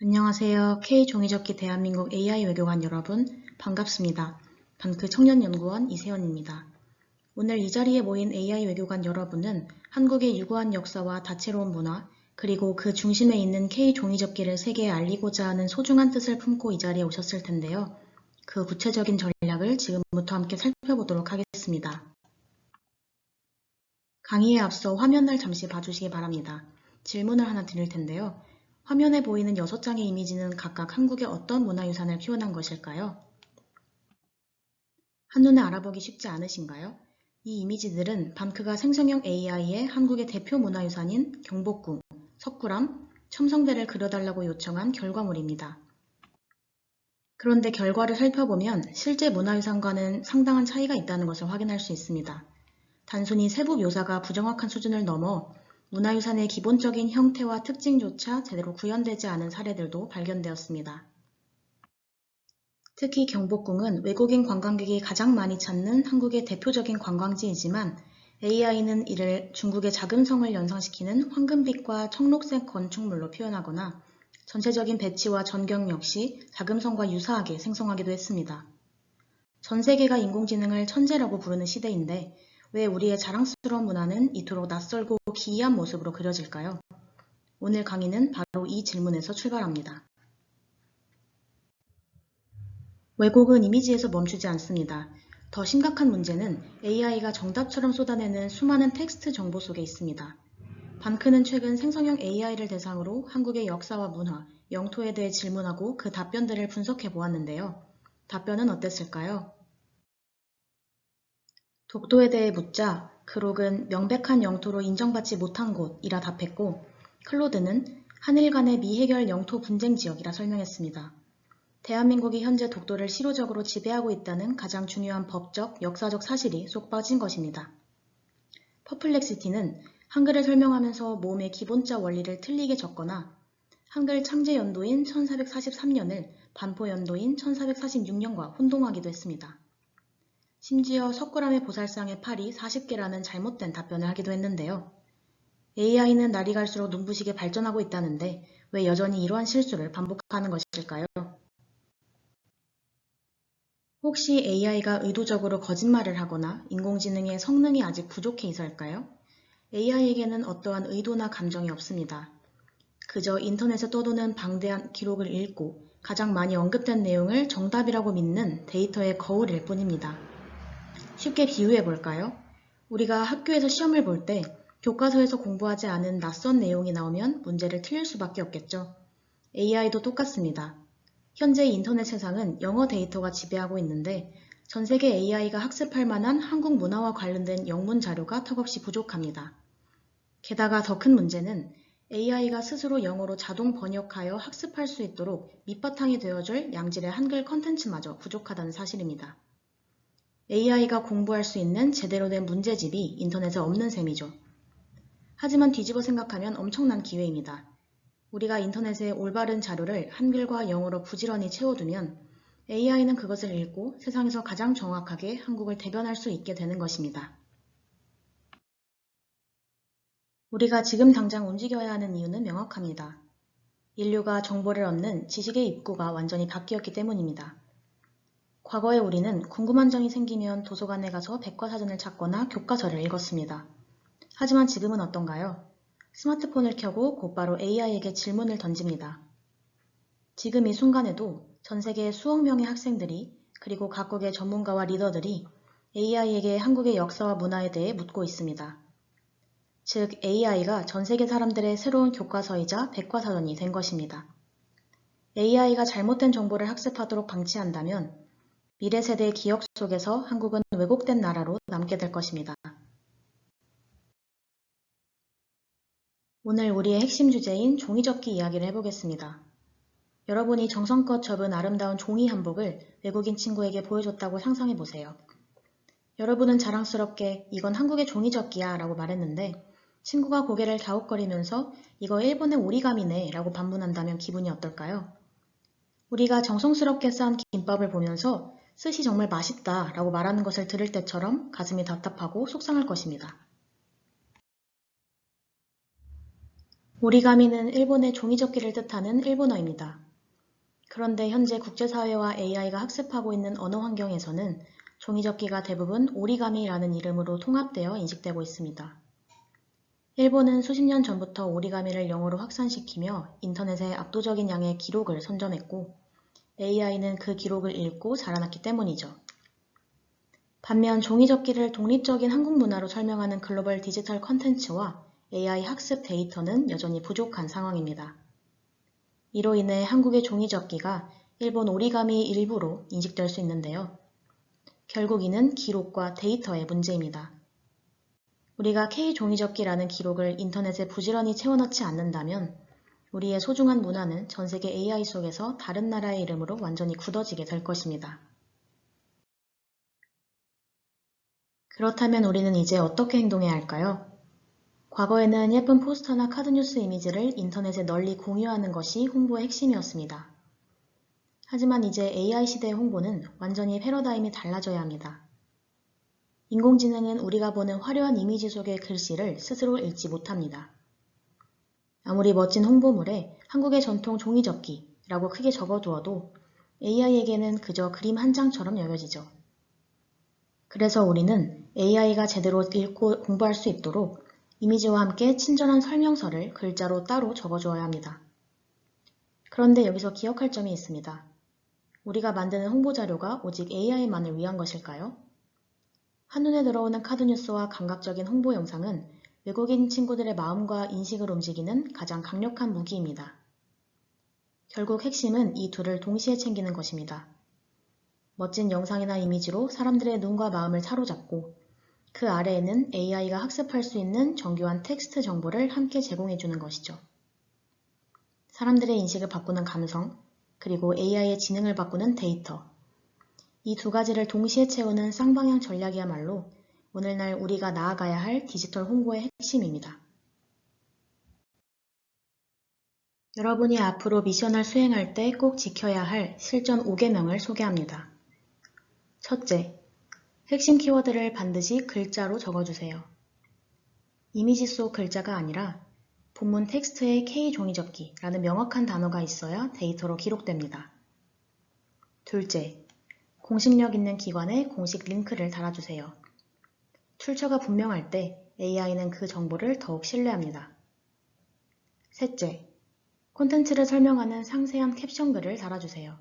안녕하세요. K종이접기 대한민국 AI 외교관 여러분, 반갑습니다. 반크 청년연구원 이세연입니다. 오늘 이 자리에 모인 AI 외교관 여러분은 한국의 유구한 역사와 다채로운 문화, 그리고 그 중심에 있는 K종이접기를 세계에 알리고자 하는 소중한 뜻을 품고 이 자리에 오셨을 텐데요. 그 구체적인 전략을 지금부터 함께 살펴보도록 하겠습니다. 강의에 앞서 화면을 잠시 봐주시기 바랍니다. 질문을 하나 드릴 텐데요. 화면에 보이는 6장의 이미지는 각각 한국의 어떤 문화유산을 표현한 것일까요? 한눈에 알아보기 쉽지 않으신가요? 이 이미지들은 반크가 생성형 AI의 한국의 대표 문화유산인 경복궁, 석굴암, 첨성대를 그려달라고 요청한 결과물입니다. 그런데 결과를 살펴보면 실제 문화유산과는 상당한 차이가 있다는 것을 확인할 수 있습니다. 단순히 세부 묘사가 부정확한 수준을 넘어 문화유산의 기본적인 형태와 특징조차 제대로 구현되지 않은 사례들도 발견되었습니다. 특히 경복궁은 외국인 관광객이 가장 많이 찾는 한국의 대표적인 관광지이지만 AI는 이를 중국의 자금성을 연상시키는 황금빛과 청록색 건축물로 표현하거나 전체적인 배치와 전경 역시 자금성과 유사하게 생성하기도 했습니다. 전 세계가 인공지능을 천재라고 부르는 시대인데 왜 우리의 자랑스러운 문화는 이토록 낯설고 기이한 모습으로 그려질까요? 오늘 강의는 바로 이 질문에서 출발합니다. 왜곡은 이미지에서 멈추지 않습니다. 더 심각한 문제는 AI가 정답처럼 쏟아내는 수많은 텍스트 정보 속에 있습니다. 반크는 최근 생성형 AI를 대상으로 한국의 역사와 문화, 영토에 대해 질문하고 그 답변들을 분석해 보았는데요. 답변은 어땠을까요? 독도에 대해 묻자 크록은 명백한 영토로 인정받지 못한 곳이라 답했고 클로드는 한일 간의 미해결 영토 분쟁 지역이라 설명했습니다. 대한민국이 현재 독도를 실효적으로 지배하고 있다는 가장 중요한 법적, 역사적 사실이 쏙 빠진 것입니다. 퍼플렉시티는 한글을 설명하면서 모음의 기본자 원리를 틀리게 적거나 한글 창제 연도인 1443년을 반포 연도인 1446년과 혼동하기도 했습니다. 심지어 석굴암의 보살상의 팔이 40개라는 잘못된 답변을 하기도 했는데요. AI는 날이 갈수록 눈부시게 발전하고 있다는데 왜 여전히 이러한 실수를 반복하는 것일까요? 혹시 AI가 의도적으로 거짓말을 하거나 인공지능의 성능이 아직 부족해서일까요? AI에게는 어떠한 의도나 감정이 없습니다. 그저 인터넷에 떠도는 방대한 기록을 읽고 가장 많이 언급된 내용을 정답이라고 믿는 데이터의 거울일 뿐입니다. 쉽게 비유해 볼까요? 우리가 학교에서 시험을 볼 때 교과서에서 공부하지 않은 낯선 내용이 나오면 문제를 틀릴 수밖에 없겠죠. AI도 똑같습니다. 현재 인터넷 세상은 영어 데이터가 지배하고 있는데 전 세계 AI가 학습할 만한 한국 문화와 관련된 영문 자료가 턱없이 부족합니다. 게다가 더 큰 문제는 AI가 스스로 영어로 자동 번역하여 학습할 수 있도록 밑바탕이 되어줄 양질의 한글 컨텐츠마저 부족하다는 사실입니다. AI가 공부할 수 있는 제대로 된 문제집이 인터넷에 없는 셈이죠. 하지만 뒤집어 생각하면 엄청난 기회입니다. 우리가 인터넷에 올바른 자료를 한글과 영어로 부지런히 채워두면 AI는 그것을 읽고 세상에서 가장 정확하게 한국을 대변할 수 있게 되는 것입니다. 우리가 지금 당장 움직여야 하는 이유는 명확합니다. 인류가 정보를 얻는 지식의 입구가 완전히 바뀌었기 때문입니다. 과거에 우리는 궁금한 점이 생기면 도서관에 가서 백과사전을 찾거나 교과서를 읽었습니다. 하지만 지금은 어떤가요? 스마트폰을 켜고 곧바로 AI에게 질문을 던집니다. 지금 이 순간에도 전 세계 수억 명의 학생들이 그리고 각국의 전문가와 리더들이 AI에게 한국의 역사와 문화에 대해 묻고 있습니다. 즉 AI가 전 세계 사람들의 새로운 교과서이자 백과사전이 된 것입니다. AI가 잘못된 정보를 학습하도록 방치한다면 미래 세대의 기억 속에서 한국은 왜곡된 나라로 남게 될 것입니다. 오늘 우리의 핵심 주제인 종이접기 이야기를 해보겠습니다. 여러분이 정성껏 접은 아름다운 종이 한복을 외국인 친구에게 보여줬다고 상상해보세요. 여러분은 자랑스럽게 이건 한국의 종이접기야 라고 말했는데 친구가 고개를 갸웃거리면서 이거 일본의 오리가미네 라고 반문한다면 기분이 어떨까요? 우리가 정성스럽게 싼 김밥을 보면서 스시 정말 맛있다 라고 말하는 것을 들을 때처럼 가슴이 답답하고 속상할 것입니다. 오리가미는 일본의 종이접기를 뜻하는 일본어입니다. 그런데 현재 국제사회와 AI가 학습하고 있는 언어 환경에서는 종이접기가 대부분 오리가미라는 이름으로 통합되어 인식되고 있습니다. 일본은 수십 년 전부터 오리가미를 영어로 확산시키며 인터넷에 압도적인 양의 기록을 선점했고 AI는 그 기록을 읽고 자라났기 때문이죠. 반면 종이접기를 독립적인 한국 문화로 설명하는 글로벌 디지털 컨텐츠와 AI 학습 데이터는 여전히 부족한 상황입니다. 이로 인해 한국의 종이접기가 일본 오리가미 일부로 인식될 수 있는데요. 결국 이는 기록과 데이터의 문제입니다. 우리가 K종이접기라는 기록을 인터넷에 부지런히 채워넣지 않는다면 우리의 소중한 문화는 전 세계 AI 속에서 다른 나라의 이름으로 완전히 굳어지게 될 것입니다. 그렇다면 우리는 이제 어떻게 행동해야 할까요? 과거에는 예쁜 포스터나 카드뉴스 이미지를 인터넷에 널리 공유하는 것이 홍보의 핵심이었습니다. 하지만 이제 AI 시대의 홍보는 완전히 패러다임이 달라져야 합니다. 인공지능은 우리가 보는 화려한 이미지 속의 글씨를 스스로 읽지 못합니다. 아무리 멋진 홍보물에 한국의 전통 종이접기라고 크게 적어두어도 AI에게는 그저 그림 한 장처럼 여겨지죠. 그래서 우리는 AI가 제대로 읽고 공부할 수 있도록 이미지와 함께 친절한 설명서를 글자로 따로 적어주어야 합니다. 그런데 여기서 기억할 점이 있습니다. 우리가 만드는 홍보자료가 오직 AI만을 위한 것일까요? 한눈에 들어오는 카드뉴스와 감각적인 홍보 영상은 외국인 친구들의 마음과 인식을 움직이는 가장 강력한 무기입니다. 결국 핵심은 이 둘을 동시에 챙기는 것입니다. 멋진 영상이나 이미지로 사람들의 눈과 마음을 사로잡고 그 아래에는 AI가 학습할 수 있는 정교한 텍스트 정보를 함께 제공해주는 것이죠. 사람들의 인식을 바꾸는 감성, 그리고 AI의 지능을 바꾸는 데이터. 이 두 가지를 동시에 채우는 쌍방향 전략이야말로 오늘날 우리가 나아가야 할 디지털 홍보의 핵심입니다. 여러분이 앞으로 미션을 수행할 때 꼭 지켜야 할 실전 5계명을 소개합니다. 첫째, 핵심 키워드를 반드시 글자로 적어주세요. 이미지 속 글자가 아니라 본문 텍스트에 K종이접기라는 명확한 단어가 있어야 데이터로 기록됩니다. 둘째, 공식력 있는 기관에 공식 링크를 달아주세요. 출처가 분명할 때 AI는 그 정보를 더욱 신뢰합니다. 셋째, 콘텐츠를 설명하는 상세한 캡션 글을 달아주세요.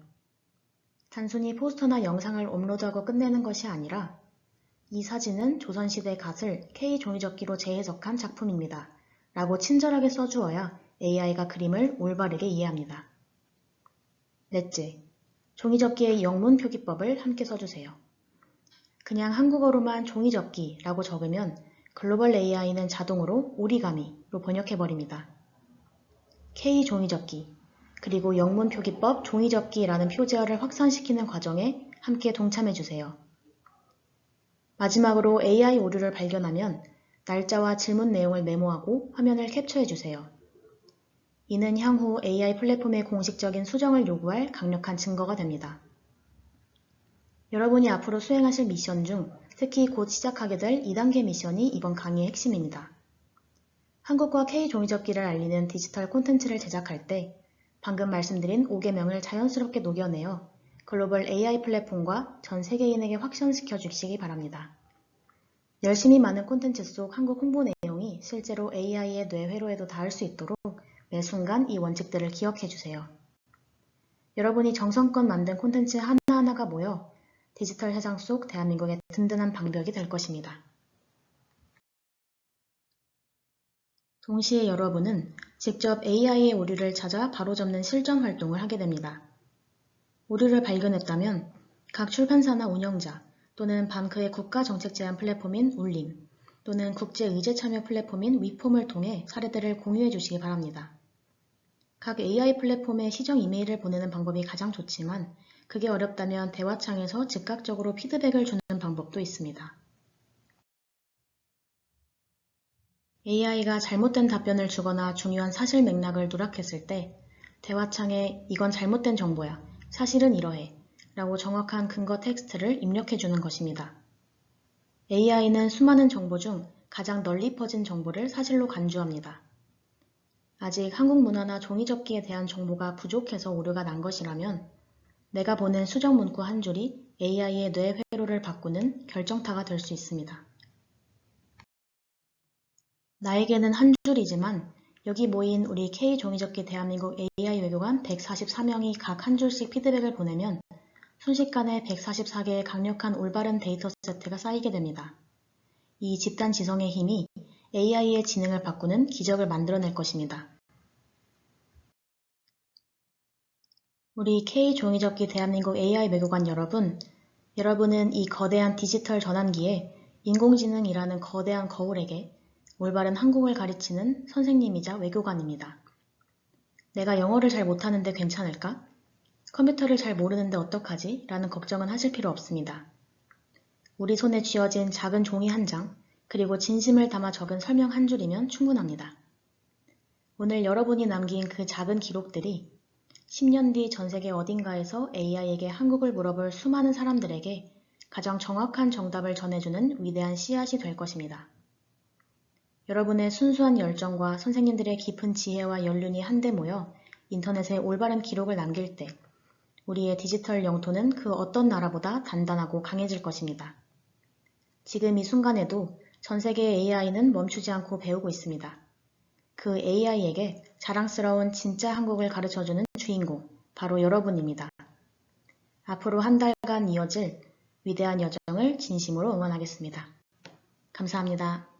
단순히 포스터나 영상을 업로드하고 끝내는 것이 아니라 이 사진은 조선시대 갓을 K종이접기로 재해석한 작품입니다. 라고 친절하게 써주어야 AI가 그림을 올바르게 이해합니다. 넷째, 종이접기의 영문 표기법을 함께 써주세요. 그냥 한국어로만 종이접기라고 적으면 글로벌 AI는 자동으로 오리가미로 번역해버립니다. K종이접기, 그리고 영문 표기법 종이접기라는 표제어를 확산시키는 과정에 함께 동참해주세요. 마지막으로 AI 오류를 발견하면 날짜와 질문 내용을 메모하고 화면을 캡처해주세요. 이는 향후 AI 플랫폼의 공식적인 수정을 요구할 강력한 증거가 됩니다. 여러분이 앞으로 수행하실 미션 중 특히 곧 시작하게 될 2단계 미션이 이번 강의의 핵심입니다. 한국과 K종이접기를 알리는 디지털 콘텐츠를 제작할 때 방금 말씀드린 5계명을 자연스럽게 녹여내어 글로벌 AI 플랫폼과 전 세계인에게 확산시켜 주시기 바랍니다. 열심히 많은 콘텐츠 속 한국 홍보 내용이 실제로 AI의 뇌회로에도 닿을 수 있도록 매 순간 이 원칙들을 기억해 주세요. 여러분이 정성껏 만든 콘텐츠 하나하나가 모여 디지털 세상 속 대한민국의 든든한 방벽이 될 것입니다. 동시에 여러분은 직접 AI의 오류를 찾아 바로잡는 실전 활동을 하게 됩니다. 오류를 발견했다면 각 출판사나 운영자 또는 반크의 국가정책 제안 플랫폼인 울림 또는 국제의제 참여 플랫폼인 위폼을 통해 사례들을 공유해 주시기 바랍니다. 각 AI 플랫폼에 시정 이메일을 보내는 방법이 가장 좋지만 그게 어렵다면 대화창에서 즉각적으로 피드백을 주는 방법도 있습니다. AI가 잘못된 답변을 주거나 중요한 사실 맥락을 누락했을 때 대화창에 이건 잘못된 정보야, 사실은 이러해 라고 정확한 근거 텍스트를 입력해 주는 것입니다. AI는 수많은 정보 중 가장 널리 퍼진 정보를 사실로 간주합니다. 아직 한국 문화나 종이접기에 대한 정보가 부족해서 오류가 난 것이라면 내가 보낸 수정 문구 한 줄이 AI의 뇌 회로를 바꾸는 결정타가 될 수 있습니다. 나에게는 한 줄이지만 여기 모인 우리 K종이접기 대한민국 AI 외교관 144명이 각 한 줄씩 피드백을 보내면 순식간에 144개의 강력한 올바른 데이터 세트가 쌓이게 됩니다. 이 집단 지성의 힘이 AI의 지능을 바꾸는 기적을 만들어낼 것입니다. 우리 K종이접기 대한민국 AI 외교관 여러분, 여러분은 이 거대한 디지털 전환기에 인공지능이라는 거대한 거울에게 올바른 한국을 가르치는 선생님이자 외교관입니다. 내가 영어를 잘 못하는데 괜찮을까? 컴퓨터를 잘 모르는데 어떡하지? 라는 걱정은 하실 필요 없습니다. 우리 손에 쥐어진 작은 종이 한 장, 그리고 진심을 담아 적은 설명 한 줄이면 충분합니다. 오늘 여러분이 남긴 그 작은 기록들이 10년 뒤 전 세계 어딘가에서 AI에게 한국을 물어볼 수많은 사람들에게 가장 정확한 정답을 전해주는 위대한 씨앗이 될 것입니다. 여러분의 순수한 열정과 선생님들의 깊은 지혜와 연륜이 한데 모여 인터넷에 올바른 기록을 남길 때 우리의 디지털 영토는 그 어떤 나라보다 단단하고 강해질 것입니다. 지금 이 순간에도 전 세계의 AI는 멈추지 않고 배우고 있습니다. 그 AI에게 자랑스러운 진짜 한국을 가르쳐주는 주인공, 바로 여러분입니다. 앞으로 한 달간 이어질 위대한 여정을 진심으로 응원하겠습니다. 감사합니다.